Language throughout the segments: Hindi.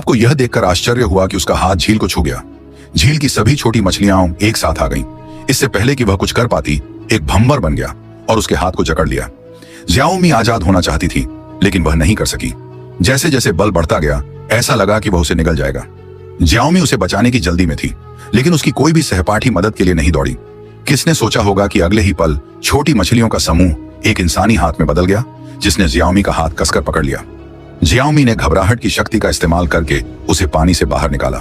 आपको यह देखकर आश्चर्य हुआ कि उसका हाथ झील को छू गया। झील की सभी छोटी मछलियां एक साथ आ गईं। इससे पहले कि वह कुछ कर पाती, एक भंवर बन गया और उसके हाथ को जकड़ लिया। ज्याओमी आजाद होना चाहती थी, लेकिन वह नहीं कर सकी। जैसे जैसे बल बढ़ता गया, ऐसा लगा कि वह उसे निगल जाएगा। ज्याओमी उसे बचाने की जल्दी में थी, लेकिन उसकी कोई भी सहपाठी मदद के लिए नहीं दौड़ी। किसने सोचा होगा कि अगले ही पल छोटी मछलियों का समूह एक इंसानी हाथ में बदल गया, जिसने ज्याओमी का हाथ कसकर पकड़ लिया। ज्याओमी ने घबराहट की शक्ति का इस्तेमाल करके उसे पानी से बाहर निकाला,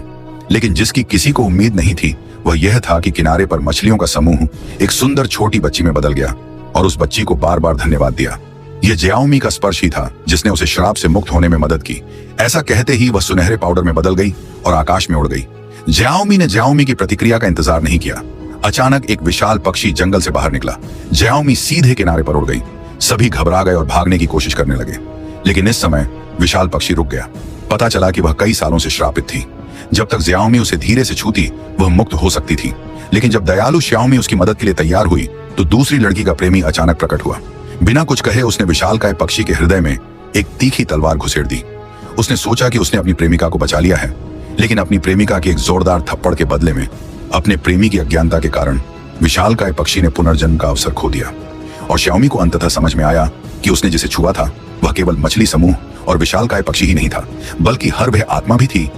लेकिन जिसकी किसी को उम्मीद नहीं थी वह यह था कि किनारे पर मछलियों का समूह एक सुंदर छोटी बच्ची में बदल गया और उस बच्ची को बार बार धन्यवाद दिया। यह ज्याओमी का स्पर्श ही था जिसने उसे श्राप से मुक्त होने में मदद की। ऐसा कहते ही वह सुनहरे पाउडर में बदल गई और आकाश में उड़ गई। ज्याओमी ने ज्याओमी की प्रतिक्रिया का इंतजार नहीं किया। अचानक एक विशाल पक्षी जंगल से बाहर निकला। ज्याओमी सीधे किनारे पर उड़ गई। सभी घबरा गए और भागने की कोशिश करने लगे, लेकिन इस समय विशाल पक्षी रुक गया। पता चला कि वह कई सालों से श्रापित थी। जब तक ज्याओमी उसे धीरे से छूती, वह मुक्त हो सकती थी, लेकिन जब दयालु श्याओमी उसकी मदद के लिए तैयार हुई तो दूसरी लड़की का प्रेमी अचानक प्रकट हुआ। बिना कुछ कहे उसने विशालकाय पक्षी के हृदय में एक तीखी तलवार घुसेड़ दी। उसने सोचा कि उसने अपनी प्रेमिका को बचा लिया है, लेकिन अपनी प्रेमिका के एक जोरदार थप्पड़ के बदले में अपने प्रेमी की अज्ञानता के कारण विशालकाय पक्षी ने पुनर्जन्म का अवसर खो दिया। और श्याओमी को अंततः समझ में आया कि उसने जिसे छुआ था वह केवल मछली समूह और विशालकाय पक्षी ही नहीं था, बल्कि हर वह आत्मा भी थी